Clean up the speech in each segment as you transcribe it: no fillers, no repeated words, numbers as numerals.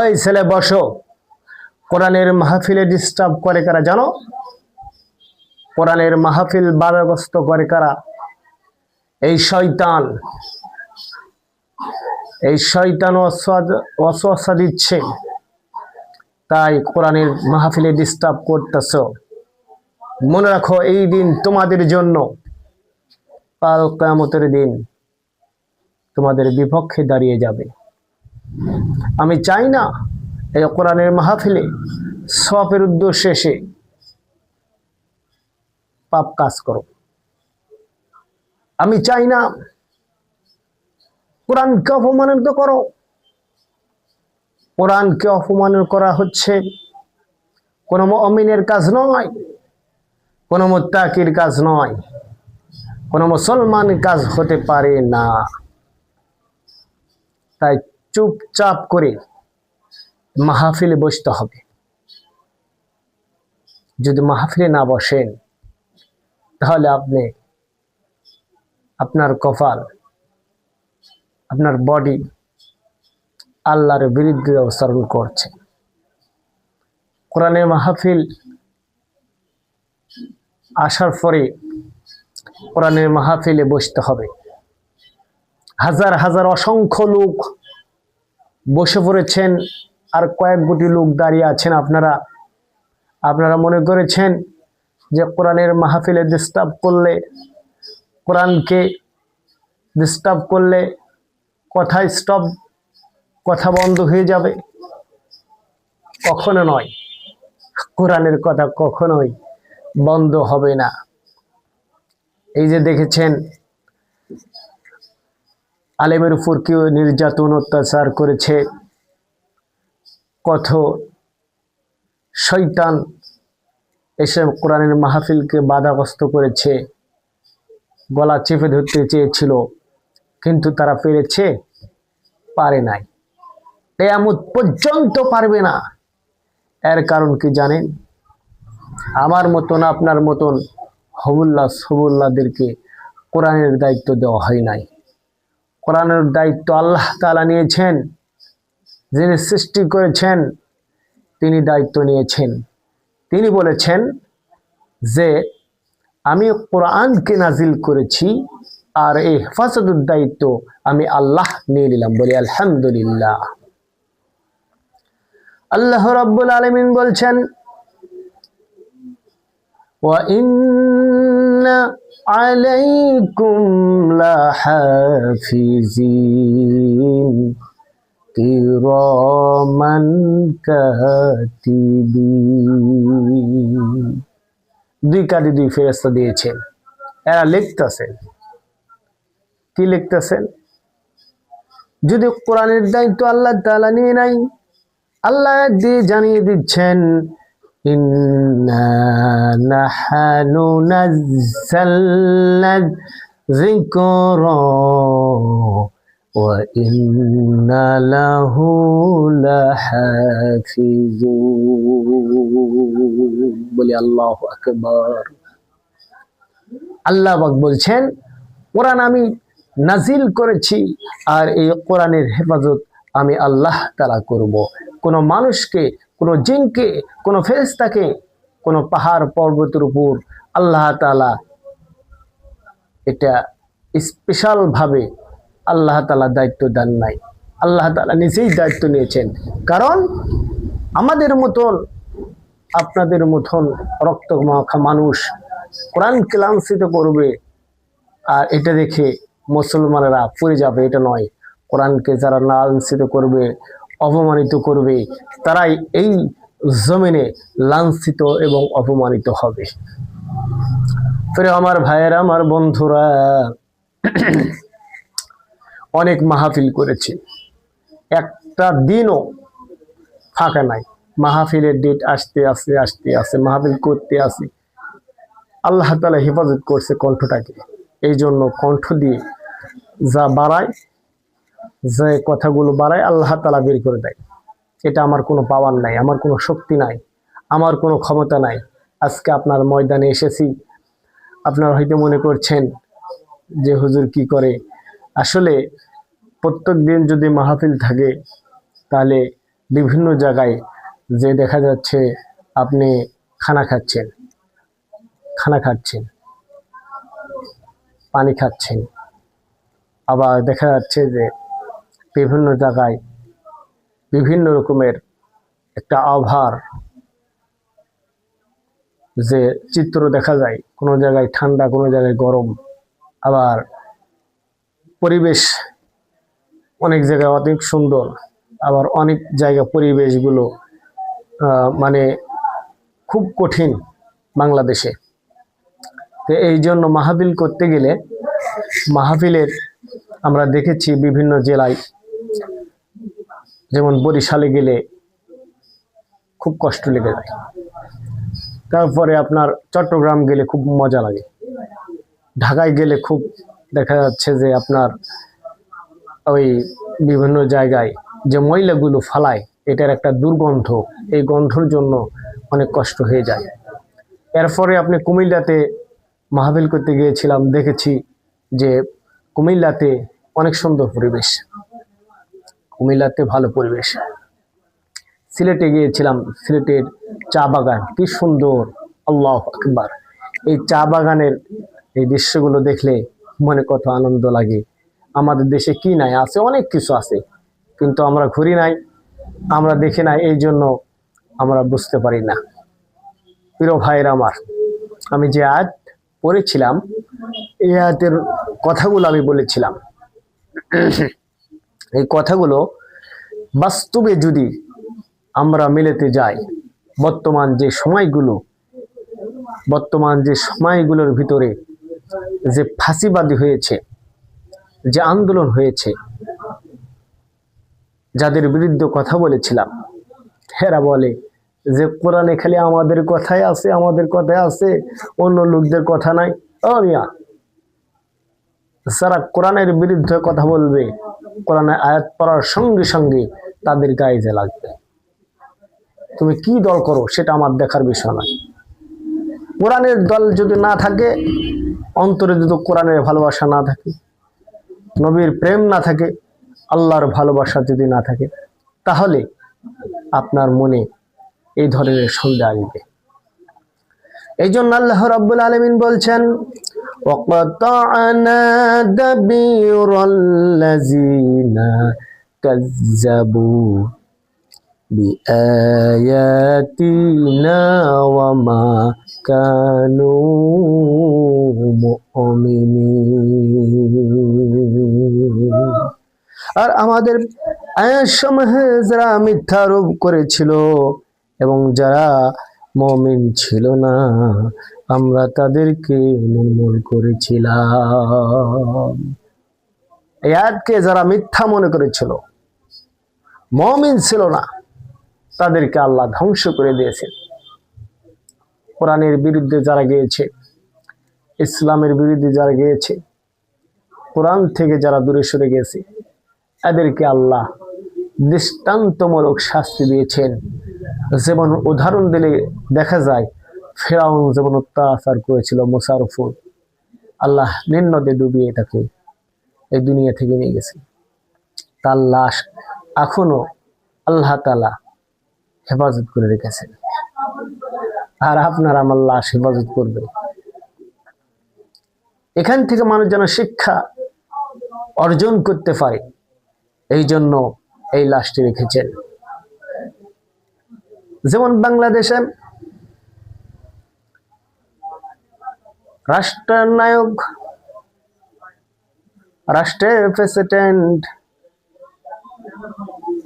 এই ছেলে বসো। কোরআনের মাহফিলে ডিস্টার্ব করে কারা জানো? কোরআনের মাহফিল বাধাগ্রস্ত করে কারা? এই শয়তান। এই শয়তান ওয়াসওয়াসা দিচ্ছে, তাই কোরআনের মাহফিলে ডিস্টার্ব করতেছ। মনে রাখো, এই দিন তোমাদের জন্য, কাল কিয়ামতের দিন তোমাদের বিপক্ষে দাঁড়িয়ে যাবে। আমি চাই না এই কোরআনের মাহফিলে সওয়াবের উদ্দেশ্যে এসে পাপ কাজ করো। আমি চাই না কোরআনকে অপমানিত করো। কোরআনকে অপমান করা হচ্ছে কোন মুমিনের কাজ নয়, কোন মুত্তাকির কাজ নয়, কোন মুসলমানের কাজ হতে পারে না। তাই চুপচাপ করে মাহফিলে বসতে হবে। যদি মাহফিলে না বসেন তাহলে আপনি আপনার কপাল, আপনার বডি আল্লাহর বিরুদ্ধে অবস্থান করছে। কোরআনের মাহফিল আসার পরে কোরআনের মাহফিলে বসতে হবে। হাজার হাজার অসংখ্য লোক বসে পড়েছেন, আর কয়েক কোটি লোক দাঁড়িয়ে আছেন। আপনারা মনে করেছেন যে কোরআনের মাহফিলে ডিস্টার্ব করলে, কোরআনকে ডিস্টার্ব করলে কথা বন্ধ হয়ে যাবে? কখনো নয়। কোরআনের কথা কখনোই বন্ধ হবে না। এই যে দেখেছেন, আলেমের উপর কেউ নির্যাতন অত্যাচার করেছে, কত শয়তান এসে কোরআনের মাহফিলকে বাধাগ্রস্ত করেছে। গলা চেপে ধরতে চেয়েছিল, কিন্তু তারা পেরেছে? পারে নাই। কিয়ামত পর্যন্ত পারবে না। এর কারণ কি জানেন? আমার মতন, আপনার মতন হবুল্লাহদেরকে কোরআনের দায়িত্ব দেওয়া হয় নাই। কোরআনের দায়িত্ব আল্লাহ তাআলা নিয়েছেন। যিনি সৃষ্টি করেছেন তিনি দায়িত্ব নিয়েছেন। তিনি বলেছেন যে আমি কোরআনকে নাজিল করেছি, আর এই হেফাজতের দায়িত্ব আমি আল্লাহ নিয়ে নিলাম। বলি আলহামদুলিল্লাহ। আল্লাহ রাব্বুল আলামিন বলছেন, ওয়া ইন্না আলাইকুম লাহাফিজিন কিরামান কাতিবিন। দুই কাঁধে দুই ফেরেশতা দিয়েছেন। এরা লিখতেছেন। কি লিখতেছেন? যদি কোরআনের দায়িত্ব আল্লাহ তাআলা নিয়ে নাই, আল্লাহ দিয়ে জানিয়ে দিচ্ছেন, ইন্না নাহনু নাযালনা যিকরা ওয়া ইন্না লাহু লাহাফিজুন। বলি আল্লাহু আকবার। আল্লাহ পাক বলছেন, কোরআন আমি নাজিল করেছি, আর এই কোরআনের হেফাজত আমি আল্লাহ তাআলা করব। কোনো মানুষকে, কোনো জিনকে, কোনো ফেরেশতাকে, কোনো পাহাড় পর্বতের উপর আল্লাহ তাআলা এটা স্পেশাল ভাবে আল্লাহ তাআলা দায়িত্ব দেন নাই। আল্লাহ তাআলা নিজেই দায়িত্ব নিয়েছেন। কারণ আমাদের মতন, আপনাদের মতন রক্ত মাখা মানুষ কোরআনকে লাঞ্ছিত করবে, আর এটা দেখে মুসলমানেরা পড়ে যাবে, এটা নয়। কোরআনকে যারা লাঞ্ছিত করবে, অপমানিত করবে, তারাই এই জমিনে লাঞ্ছিত এবং অপমানিত হবে। ফিরে আমার ভাইয়েরা, আমার বন্ধুরা, অনেক মাহফিল করেছি, একটা দিনও ফাঁকা নাই। মাহফিলের ডেট আসতে মাহফিল করতে আসি। আল্লাহ তাআলা হেফাজত করছে কণ্ঠটাকে। এই জন্য কণ্ঠ দিয়ে যা বাড়ায়, যে কথাগুলো বাড়ায়, আল্লাহ তাআলা বের করে দেয়। এটা আমার কোনো পাওয়ার নাই, আমার কোনো শক্তি নাই, আমার কোনো ক্ষমতা নাই। আজকে আপনার ময়দানে এসেছি। আপনারা হয়তো মনে করছেন যে হুজুর কি করে। আসলে প্রত্যেক দিন যদি মাহফিল থাকে তাহলে বিভিন্ন জায়গায় যে দেখা যাচ্ছে আপনি খানা খাচ্ছেন, পানি খাচ্ছেন, আবার দেখা যাচ্ছে যে বিভিন্ন জায়গায় বিভিন্ন রকমের একটা আবহাওয়ার যে চিত্র দেখা যায়, কোনো জায়গায় ঠান্ডা, কোনো জায়গায় গরম, আবার পরিবেশ অনেক জায়গায় অনেক সুন্দর, আবার অনেক জায়গা পরিবেশগুলো মানে খুব কঠিন বাংলাদেশে। তো এই জন্য মাহফিল করতে গেলে, মাহফিলের আমরা দেখেছি বিভিন্ন জেলায়, যেমন বরিশালে গেলে খুব কষ্ট লেগে যায়, তারপরে আপনার চট্টগ্রাম গেলে খুব মজা লাগে, ঢাকায় গেলে খুব দেখা যাচ্ছে যে আপনার ওই বিভিন্ন জায়গায় যে ময়লাগুলো ফালায়, এটার একটা দুর্গন্ধ, এই গন্ধর জন্য অনেক কষ্ট হয়ে যায়। এরপরে আপনি কুমিল্লাতে মাহফিল করতে গিয়েছিলাম, দেখেছি যে কুমিল্লাতে অনেক সুন্দর পরিবেশ, কুমিল্লাতে ভালো পরিবেশ। সিলেটে গিয়েছিলাম, সিলেটের চা বাগান কি সুন্দর, আল্লাহু আকবার। এই চা বাগানের এই দৃশ্যগুলো দেখলে মনে কত আনন্দ লাগে। আমাদের দেশে কি নাই, আছে অনেক কিছু আছে, কিন্তু আমরা ঘুরি নাই, আমরা দেখি নাই, এই জন্য আমরা বুঝতে পারি না। প্রিয় ভাইয়ের আমার, আমি যে আয়াত পড়েছিলাম, এই আয়াতের কথাগুলো আমি বলেছিলাম, এই কথাগুলো বাস্তবে যদি আমরা মিলাতে যাই, বর্তমান যে সময়গুলোর ভিতরে যে ফাঁসিবাদী হয়েছে, যে আন্দোলন হয়েছে, যাদের বিরুদ্ধে কথা বলেছিলাম, এরা বলে যে কোরআনে খালি আমাদের কথাই আছে, অন্য লোকদের কথা নাই। ও মিয়া, যারা কোরআনের বিরুদ্ধে কথা বলবে, কোরআনের আয়াত পড়ার সঙ্গে সঙ্গে তাদের গায়ে যে লাগবে। তুমি কি দল করো সেটা আমার দেখার বিষয় নয়। কোরআনের দল যদি না থাকে, অন্তরে যদি কোরআনের ভালোবাসা না থাকে, নবীর প্রেম না থাকে, আল্লাহর ভালোবাসা যদি না থাকে, তাহলে আপনার মনে এই ধরনের সন্দেহ আসবে। এই জন্য আল্লাহ রাব্বুল আলামিন বলছেন, ওয়াকাতা'না দাবিরাল্লাযিনা কাযযাবু বিআয়াতিনা ওয়া মা কানু মুমিনিন। আর আমাদের আয়াতসমূহে যারা মিথ্যারোপ করেছিল এবং যারা মুমিন ছিল না, আমরা তাদেরকে নির্মূল করেছিলাম। এই আয়াতকে যারা মিথ্যা মনে করেছিল, মুমিন ছিল না, তাদেরকে আল্লাহ ধ্বংস করে দিয়েছেন। কোরআনের বিরুদ্ধে যারা গিয়েছে, ইসলামের বিরুদ্ধে যারা গিয়েছে, কোরআন থেকে যারা দূরে সরে গেছে, এদেরকে আল্লাহ দৃষ্টান্তমূলক শাস্তি দিয়েছেন। যেমন উদাহরণ দিলে দেখা যায়, ফেরাউন যেমন অত্যাচার করেছিল মুসার উপর, আল্লাহ নিম্নদে ডুবিয়ে তাকে এই দুনিয়া থেকে নিয়ে গেছে। তার লাশ এখনো আল্লাহ তাআলা হেফাজত করে রেখেছেন, আর আপনার আমার লাশ হেফাজত করবে। এখান থেকে মানুষ যেন শিক্ষা অর্জন করতে পারে, এই জন্য এই লাশটি রেখেছেন। যেমন বাংলাদেশে রাষ্ট্রনায়ক, রাষ্ট্রের প্রেসিডেন্ট,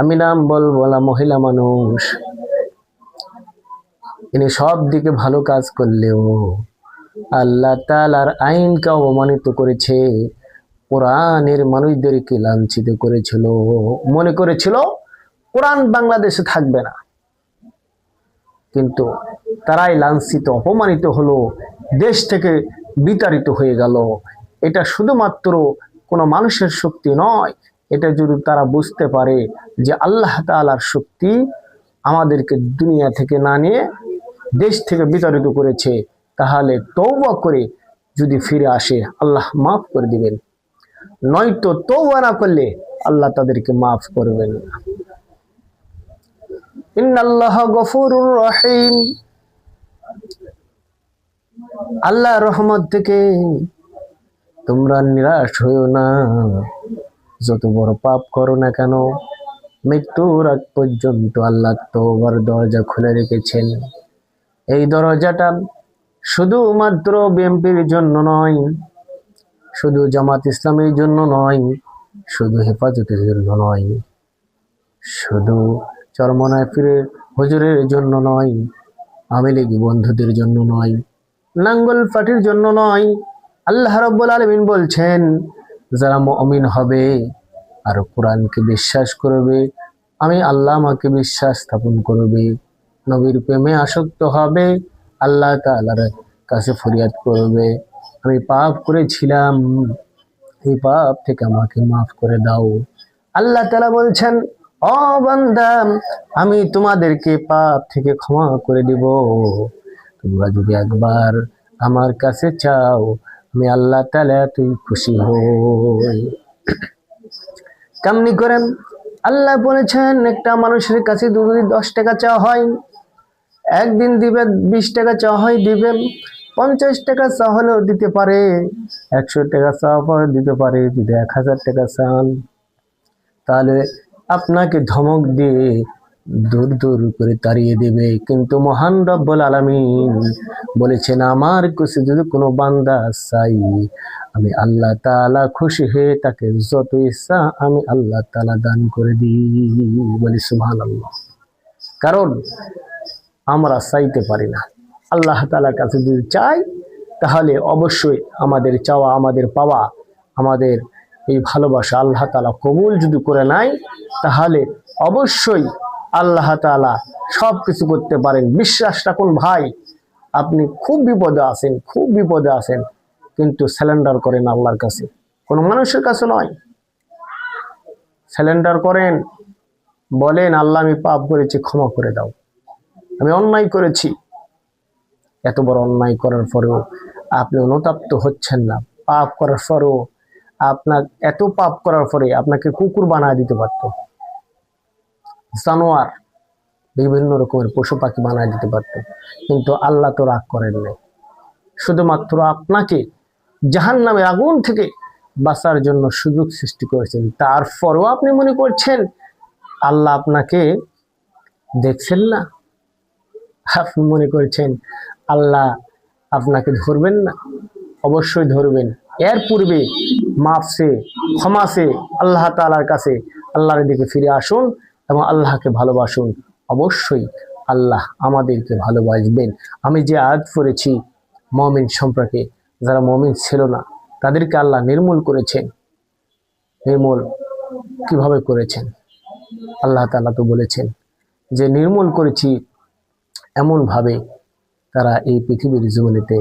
আমি নাম বলবো না, মহিলা মানুষ, ইনি সব দিকে ভালো কাজ করলেও আল্লাহ তাআলার আইনকে অবমানিত করেছে, কোরআনের মানুষদেরকে লাঞ্ছিত করেছিল, মনে করেছিল কোরআন বাংলাদেশে থাকবে না, কিন্তু তারাই লাঞ্ছিত অপমানিত হলো, দেশ থেকে বিতাড়িত হয়ে গেল। এটা শুধুমাত্র কোনো মানুষের শক্তি নয়, এটা যদি তারা বুঝতে পারে যে আল্লাহ তাআলার শক্তি আমাদেরকে দুনিয়া থেকে না নিয়ে দেশ থেকে বিতাড়িত করেছে, তাহলে তওবা করে যদি ফিরে আসে আল্লাহ মাফ করে দিবেন, নয়তো তওবা না করলে আল্লাহ তাদেরকে মাফ করবেন না। ইন্নাল্লাহা গফুরুর রহিম। আল্লাহর রহমত থেকে তোমরা নিরাশ হইও না। যত বড় পাপ করো না কেন, মৃত্যুর আগ পর্যন্ত আল্লাহ তওবার দরজা খুলে রেখেছেন। এই দরজাটা শুধুমাত্র বিএনপির জন্য নয়, শুধু জামাত ইসলামের জন্য নয়, শুধু হেফাজতের জন্য নয়, শুধু চরমনায় ফিরে হুজুরের জন্য নয়, আওয়ামী লীগ বন্ধুদের জন্য নয়, নাঙ্গল পার্টির জন্য নয়। আল্লাহ রাব্বুল আলামিন বলছেন, যারা মুমিন হবে আর কোরআনকে বিশ্বাস করবে, আমি আল্লাহ আমাকে বিশ্বাস স্থাপন করবে, নবীর প্রেমে আসক্ত হবে, আল্লাহ তাআলার কাছে ফরিয়াদ করবে, আমি পাপ করেছিলাম, এই পাপ থেকে আমাকে মাফ করে দাও। আল্লাহ তাআলা বলছেন, ও বান্দা, আমি তোমাদেরকে পাপ থেকে ক্ষমা করে দিব, তোমরা যদি একবার আমার কাছে চাও, আমি আল্লাহ তাআলা তুই খুশি হই। কেমনি করেন? আল্লাহ বলেছেন, একটা মানুষের কাছে যদি 10 টাকা চাওয়া হয়, একদিন দিবে, 20 টাকা চাওয়া হয় দিবেন, 50 টাকা চাওয়া হলেও দিতে পারে, 100 টাকা চাওয়া পরে দিতে পারে। যদি 1000 টাকা চান, তাহলে আপনাকে ধমক দিয়ে দূর দূর করে তাড়িয়ে দেবে। কিন্তু মহান রব্বুল আলামিন বলেছেন, আমার কাছে যদি কোনো বান্দা চাই, আমি আল্লাহ তাআলা খুশি হয়ে তাকে যত ইচ্ছা আমি আল্লাহ তাআলা দান করে দিই। বলি সুবহানাল্লাহ। কারণ আমরা চাইতে পারি না, আল্লাহ তাআলার কাছে যদি চাই, তাহলে অবশ্যই আমাদের চাওয়া, আমাদের পাওয়া, আমাদের এই ভালোবাসা আল্লাহ তাআলা কবুল যদি করে নেয়, তাহলে অবশ্যই আল্লাহ তাআলা সব কিছু করতে পারেন। বিশ্বাস রাখুন ভাই, আপনি খুব বিপদে আছেন, খুব বিপদে আছেন, কিন্তু স্যালেন্ডার করেন আল্লাহর কাছে, কোনো মানুষের কাছে নয়। স্যালেন্ডার করেন, বলেন, আল্লাহ আমি পাপ করেছি, ক্ষমা করে দাও, আমি অন্যায় করেছি। এত বড় অন্যায় করার পরেও আপনি অনুতপ্ত হচ্ছেন না। পাপ করার পরেও আপনার, এত পাপ করার পরে আপনাকে কুকুর বানায় দিতে পারতো, জানোয়ার, বিভিন্ন রকমের পশু পাখি বানায় দিতে পারতো, কিন্তু আল্লাহ তো রাগ করেন নাই। শুধুমাত্র আপনাকে জাহান্নামের আগুন থেকে বাঁচার জন্য সুযোগ সৃষ্টি করেছেন। তারপরও আপনি মনে করছেন আল্লাহ আপনাকে দেখছেন না, আপনি মনে করছেন আল্লাহ আপনাকে ধরবেন না। অবশ্যই ধরবেন। এর পূর্বে মাফসে, ক্ষমাসে আল্লাহ তাআলার কাছে, আল্লাহর দিকে ফিরে আসুন এবং আল্লাহকে ভালোবাসুন। অবশ্যই আল্লাহ আমাদেরকে ভালোবাসবেন। আমি যে আয়াত পড়েছি মুমিন সম্পর্কে, যারা মুমিন ছিল না তাদেরকে আল্লাহ নির্মূল করেছেন। নির্মূল কিভাবে করেছেন? আল্লাহ তাআলা তো বলেছেন যে নির্মূল করেছি এমনভাবে, তারা এই পৃথিবীর জীবনেতে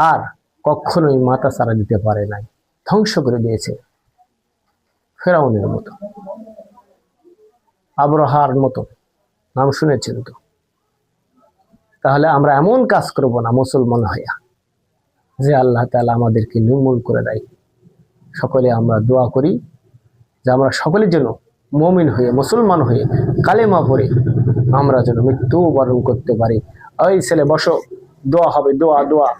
আর কখনোই মাথা চারা দিতে পারে নাই, ধ্বংস করে দিয়েছে। ফেরাউনের মতো, আবরাহার মতো, নাম শুনেছেন তো। তাহলে আমরা এমন কাজ করব না মুসলমান হইয়া যে আল্লাহ তাআলা আমাদেরকে নির্মূল করে দেয়। সকলে আমরা দোয়া করি যে আমরা সকলে যেন মুমিন হয়ে, মুসলমান হয়ে, কালেমা পড়ে আমরা যেন মৃত্যু বরণ করতে পারি। ওই ছেলে বসো, দোয়া হবে, দোয়া দোয়া।